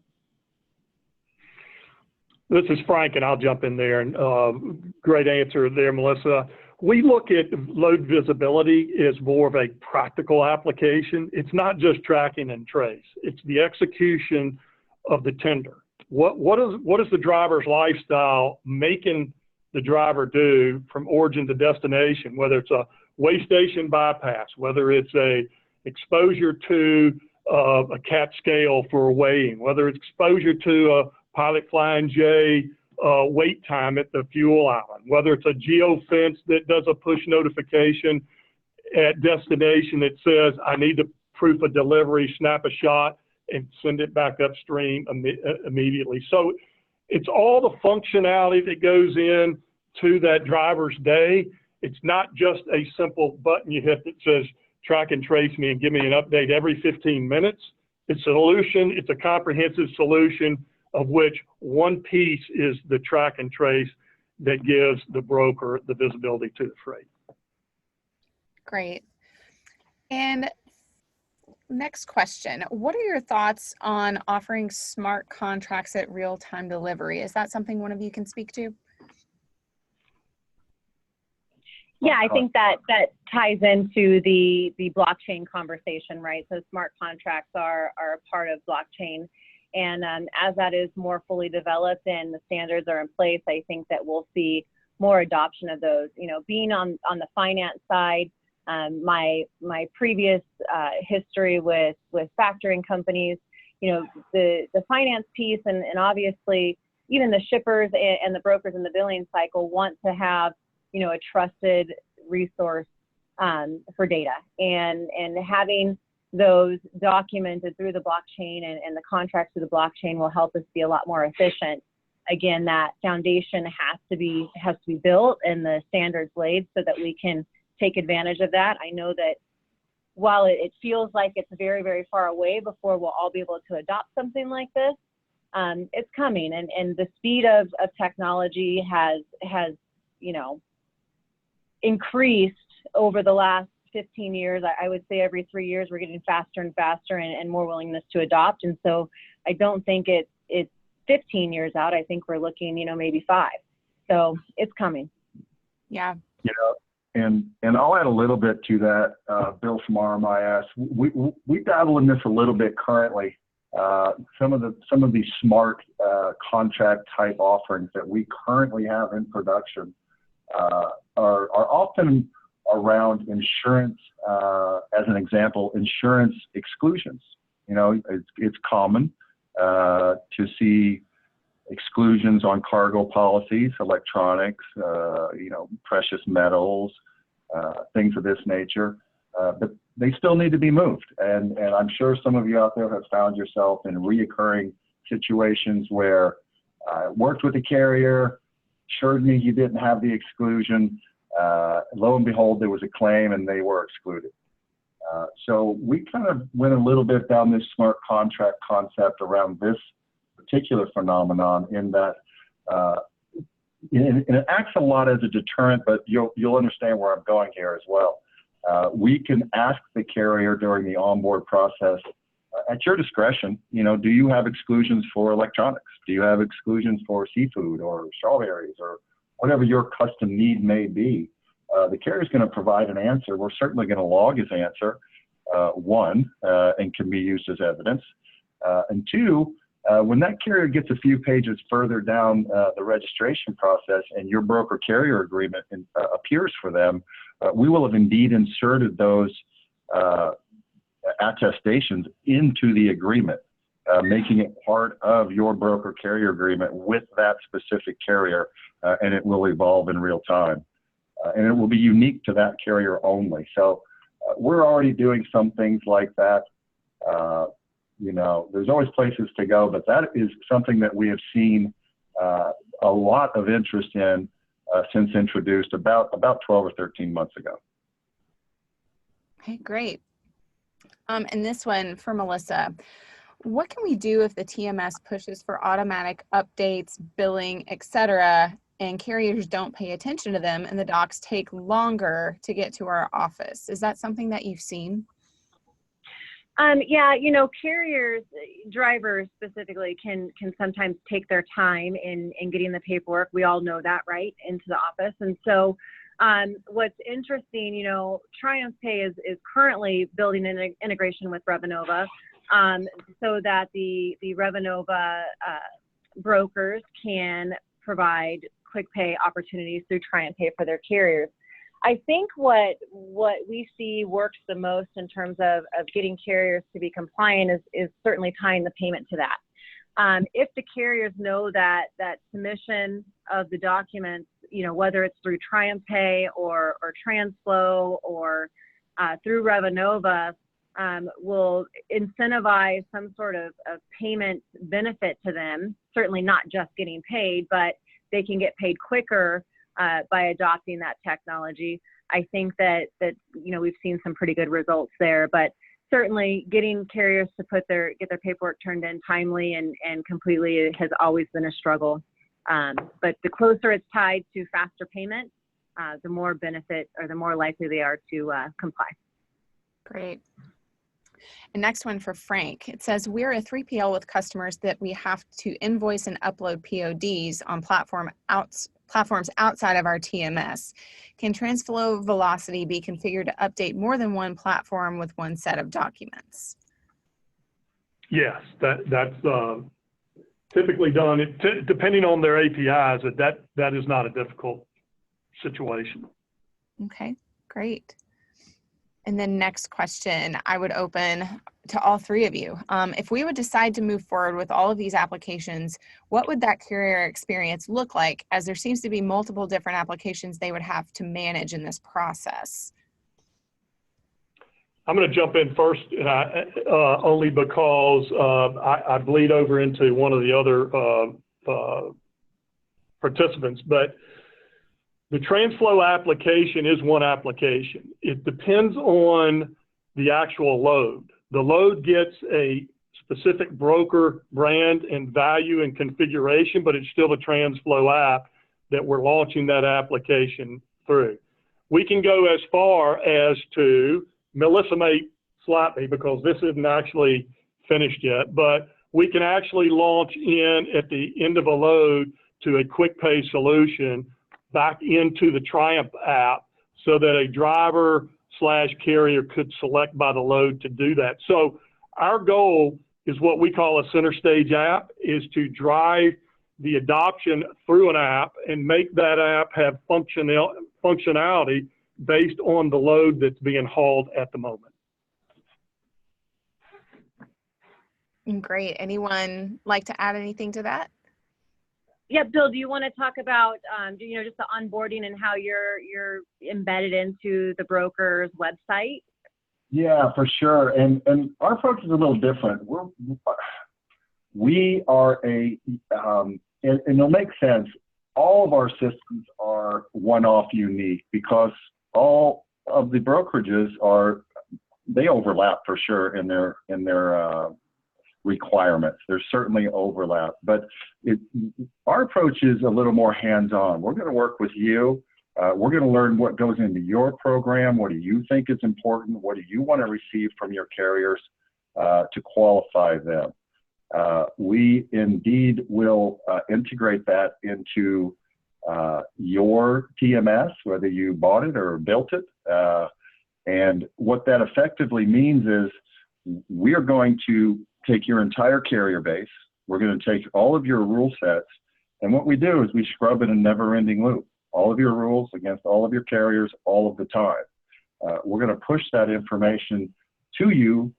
This is Frank, and I'll jump in there. And great answer there, Melissa. We look at load visibility as more of a practical application. It's not just tracking and trace. It's the execution of the tender. What is the driver's lifestyle making the driver do from origin to destination, whether it's a way station bypass, whether it's a exposure to a CAT scale for weighing, whether it's exposure to a Pilot Flying J wait time at the fuel island, whether it's a geofence that does a push notification at destination that says, I need to proof of delivery, snap a shot, and send it back upstream immediately. So it's all the functionality that goes in to that driver's day. It's not just a simple button you hit that says, track and trace me and give me an update every 15 minutes. It's a solution. It's a comprehensive solution, of which one piece is the track and trace that gives the broker the visibility to the freight. Great. And next question, what are your thoughts on offering smart contracts at real-time delivery? Is that something one of you can speak to? Yeah, I think that ties into the blockchain conversation, right? So smart contracts are a part of blockchain. And as that is more fully developed and the standards are in place, I think that we'll see more adoption of those. Being on the finance side, my previous history with factoring companies, the finance piece and obviously even the shippers and the brokers in the billing cycle want to have, a trusted resource for data and having those documented through the blockchain and the contracts through the blockchain will help us be a lot more efficient. Again, that foundation has to be built and the standards laid so that we can take advantage of that. I know that while it feels like it's very, very far away before we'll all be able to adopt something like this, it's coming. And the speed of technology has increased over the last 15 years. I would say every 3 years we're getting faster and faster and more willingness to adopt. And so I don't think it's 15 years out. I think we're looking, maybe 5. So it's coming. Yeah. And I'll add a little bit to that. Bill from RMIS, we dabble in this a little bit currently. Some of these smart contract type offerings that we currently have in production are often around insurance, as an example, insurance exclusions. It's common to see exclusions on cargo policies, electronics, precious metals, things of this nature, but they still need to be moved. And I'm sure some of you out there have found yourself in reoccurring situations where I worked with the carrier, assured me you didn't have the exclusion. Lo and behold, there was a claim and they were excluded. So we kind of went a little bit down this smart contract concept around this particular phenomenon in that it acts a lot as a deterrent, but you'll understand where I'm going here as well. We can ask the carrier during the onboard process, at your discretion, do you have exclusions for electronics? Do you have exclusions for seafood or strawberries or whatever your custom need may be? The carrier is going to provide an answer. We're certainly going to log his answer, one, and can be used as evidence. And two, when that carrier gets a few pages further down the registration process and your broker carrier agreement appears for them, we will have indeed inserted those attestations into the agreement, making it part of your broker carrier agreement with that specific carrier, and it will evolve in real time. And it will be unique to that carrier only. So we're already doing some things like that. you know, there's always places to go, but that is something that we have seen a lot of interest in since introduced about 12 or 13 months ago. Okay, great. And this one for Melissa. What can we do if the TMS pushes for automatic updates, billing, etc., and carriers don't pay attention to them and the docs take longer to get to our office? Is that something that you've seen? Yeah, you know, carriers, drivers specifically, can sometimes take their time in getting the paperwork. We all know that, right, into the office. And so what's interesting, you know, TriumphPay is currently building an integration with Revenova so that the Revenova brokers can provide quick pay opportunities through TriumphPay for their carriers. I think what we see works the most in terms of getting carriers to be compliant is certainly tying the payment to that. If the carriers know that submission of the documents, you know, whether it's through TriumphPay or TransFlow or through Revenova, will incentivize some sort of payment benefit to them, certainly not just getting paid, but they can get paid quicker by adopting that technology. I think that you know, we've seen some pretty good results there, but certainly getting carriers to get their paperwork turned in timely and completely has always been a struggle. But the closer it's tied to faster payment, the more benefit or the more likely they are to comply. Great. And next one for Frank. It says, we're a 3PL with customers that we have to invoice and upload PODs on platforms outside of our TMS. Can TransFlow Velocity be configured to update more than one platform with one set of documents? Yes, that's typically done. Depending on their APIs, that is not a difficult situation. Okay, great. And then next question, I would open to all three of you. If we would decide to move forward with all of these applications, what would that carrier experience look like, as there seems to be multiple different applications they would have to manage in this process? I'm going to jump in first, only because I bleed over into one of the other participants, but the TransFlow application is one application. It depends on the actual load. The load gets a specific broker brand and value and configuration, but it's still a TransFlow app that we're launching that application through. We can go as far as to, Melissa may slap me because this isn't actually finished yet, but we can actually launch in at the end of a load to a quick pay solution back into the Triumph app so that a driver/carrier could select by the load to do that. So our goal is what we call a center stage app, is to drive the adoption through an app and make that app have functionality based on the load that's being hauled at the moment. Great. Anyone like to add anything to that? Yeah, Bill, do you want to talk about, you know, just the onboarding and how you're embedded into the broker's website? Yeah, for sure. And our approach is a little different. We are and it'll make sense. All of our systems are one-off unique because all of the brokerages they overlap for sure in their requirements. There's certainly overlap, but our approach is a little more hands-on. We're going to work with you. We're going to learn what goes into your program. What do you think is important? What do you want to receive from your carriers to qualify them? We indeed will integrate that into your TMS, whether you bought it or built it. And what that effectively means is we are going to take your entire carrier base. We're going to take all of your rule sets. And what we do is we scrub in a never-ending loop. All of your rules against all of your carriers all of the time. We're going to push that information to you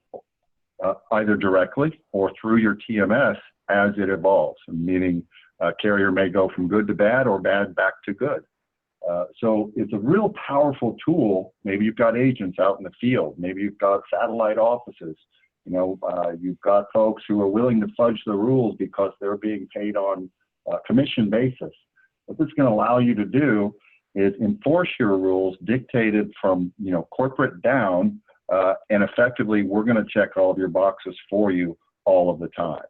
either directly or through your TMS as it evolves, meaning a carrier may go from good to bad or bad back to good. So it's a real powerful tool. Maybe you've got agents out in the field. Maybe you've got satellite offices. You've got folks who are willing to fudge the rules because they're being paid on a commission basis. What this is going to allow you to do is enforce your rules dictated from, corporate down, and effectively we're going to check all of your boxes for you all of the time,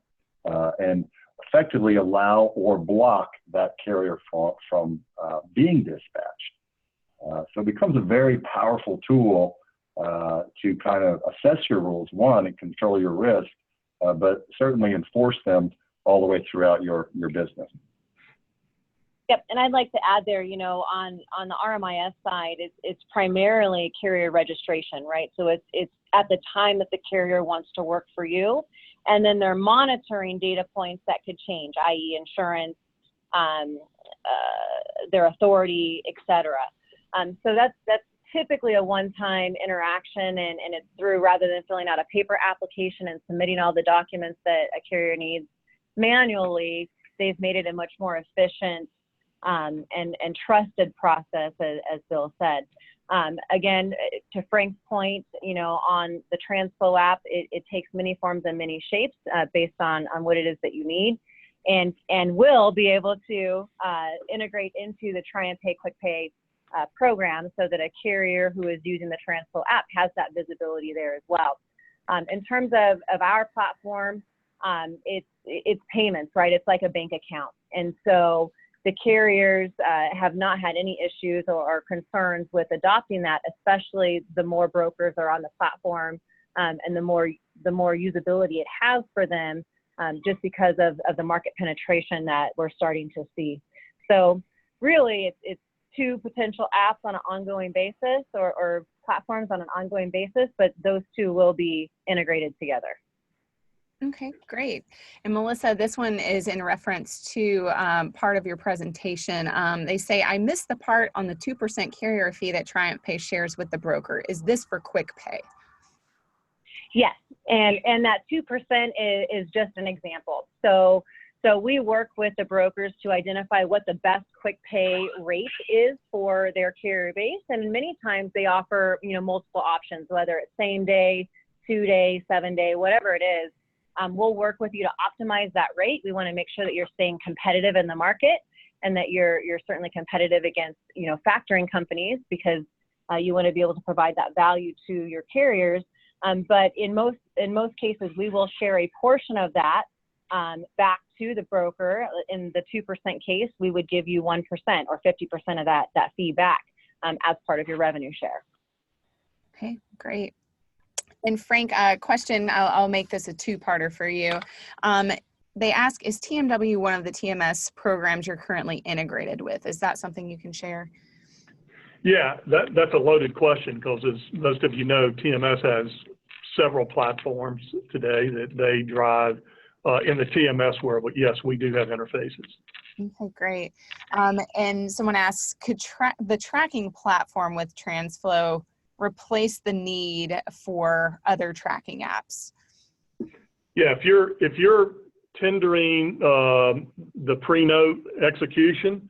and effectively allow or block that carrier from being dispatched. So it becomes a very powerful tool to kind of assess your rules, one, and control your risk, but certainly enforce them all the way throughout your business. Yep, and I'd like to add there, on the RMIS side, it's primarily carrier registration, right? So it's at the time that the carrier wants to work for you, and then they're monitoring data points that could change, i.e. insurance, their authority, et cetera. So that's typically a one-time interaction, and it's through, rather than filling out a paper application and submitting all the documents that a carrier needs manually, they've made it a much more efficient and trusted process, as Bill said. Again, to Frank's point, on the TransFlow app, it takes many forms and many shapes based on what it is that you need, and will be able to integrate into the TriumphPay QuickPay program, so that a carrier who is using the TransFlow app has that visibility there as well. In terms of our platform, it's payments, right? It's like a bank account, and so the carriers have not had any issues or concerns with adopting that, especially the more brokers are on the platform, and the more usability it has for them, just because of the market penetration that we're starting to see. So really, it's two potential apps on an ongoing basis, or platforms on an ongoing basis, but those two will be integrated together. Okay, great. And Melissa, this one is in reference to part of your presentation. They say, I missed the part on the 2% carrier fee that TriumphPay shares with the broker. Is this for QuickPay? Yes, and that 2% is just an example. So we work with the brokers to identify what the best QuickPay rate is for their carrier base, and many times they offer multiple options, whether it's same day, 2 day, 7 day, whatever it is. We'll work with you to optimize that rate. We want to make sure that you're staying competitive in the market, and that you're certainly competitive against factoring companies, because you want to be able to provide that value to your carriers. But in most cases, we will share a portion of that back to the broker. In the 2% case, we would give you 1% or 50% of that fee back as part of your revenue share. Okay, great. And Frank, question, I'll make this a two-parter for you. They ask, is TMW one of the TMS programs you're currently integrated with? Is that something you can share? Yeah, that's a loaded question, because as most of you know, TMS has several platforms today that they drive in the TMS world, but yes, we do have interfaces. Okay, great. And someone asks, could the tracking platform with TransFlow replace the need for other tracking apps? Yeah, if you're tendering the pre-note execution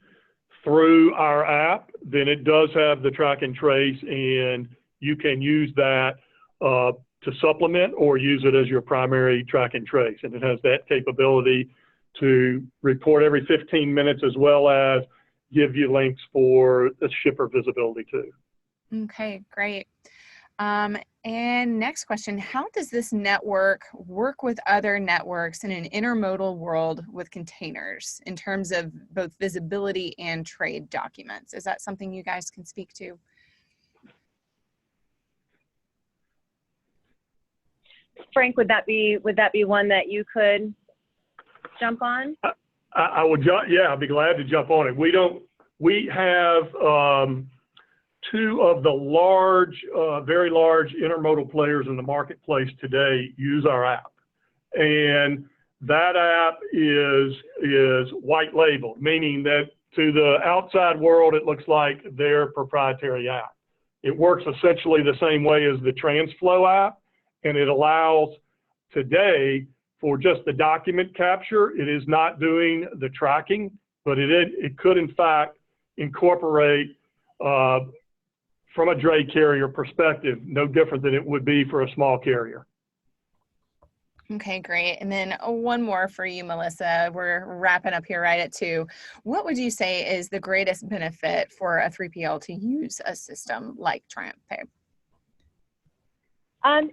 through our app, then it does have the track and trace, and you can use that to supplement or use it as your primary track and trace. And it has that capability to report every 15 minutes, as well as give you links for the shipper visibility too. Okay, great. And next question, how does this network work with other networks in an intermodal world with containers in terms of both visibility and trade documents? Is that something you guys can speak to? Frank, would that be one that you could jump on? I would, yeah, I'd be glad to jump on it. We have two of the large, very large intermodal players in the marketplace today use our app, and that app is white labeled, meaning that to the outside world it looks like their proprietary app. It works essentially the same way as the TransFlow app, and it allows today for just the document capture. It is not doing the tracking, but it could in fact incorporate from a dray carrier perspective, no different than it would be for a small carrier. Okay, great. And then one more for you, Melissa. We're wrapping up here right at 2. What would you say is the greatest benefit for a 3PL to use a system like TriumphPay?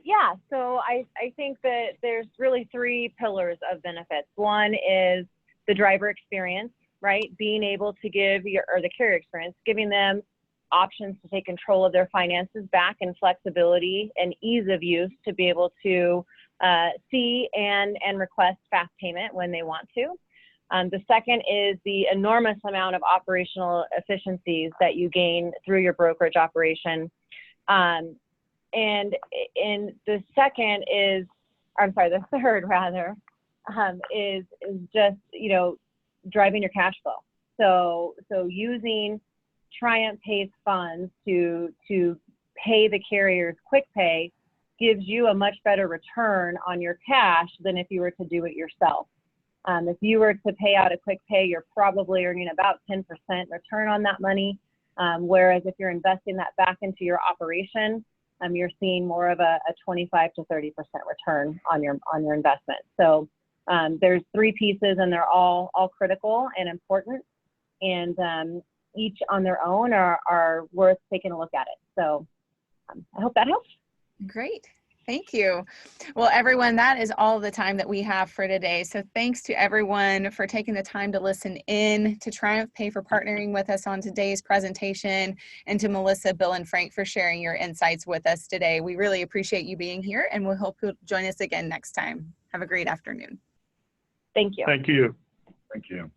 Yeah, so I think that there's really 3 pillars of benefits. One is the driver experience, right? Being able to give or the carrier experience, giving them options to take control of their finances back, and flexibility and ease of use to be able to see and request fast payment when they want to. The second is the enormous amount of operational efficiencies that you gain through your brokerage operation. And the second is, I'm sorry, the third rather, is just, driving your cash flow. So using TriumphPay's funds to pay the carrier's quick pay gives you a much better return on your cash than if you were to do it yourself. If you were to pay out a quick pay, you're probably earning about 10% return on that money. Whereas if you're investing that back into your operation, you're seeing more of a 25 to 30% return on your investment. So there's 3 pieces, and they're all critical and important, and each on their own are worth taking a look at it. So I hope that helps. Great. Thank you. Well, everyone, that is all the time that we have for today. So thanks to everyone for taking the time to listen in, to TriumphPay for partnering with us on today's presentation, and to Melissa, Bill, and Frank for sharing your insights with us today. We really appreciate you being here, and we hope you'll join us again next time. Have a great afternoon. Thank you. Thank you. Thank you.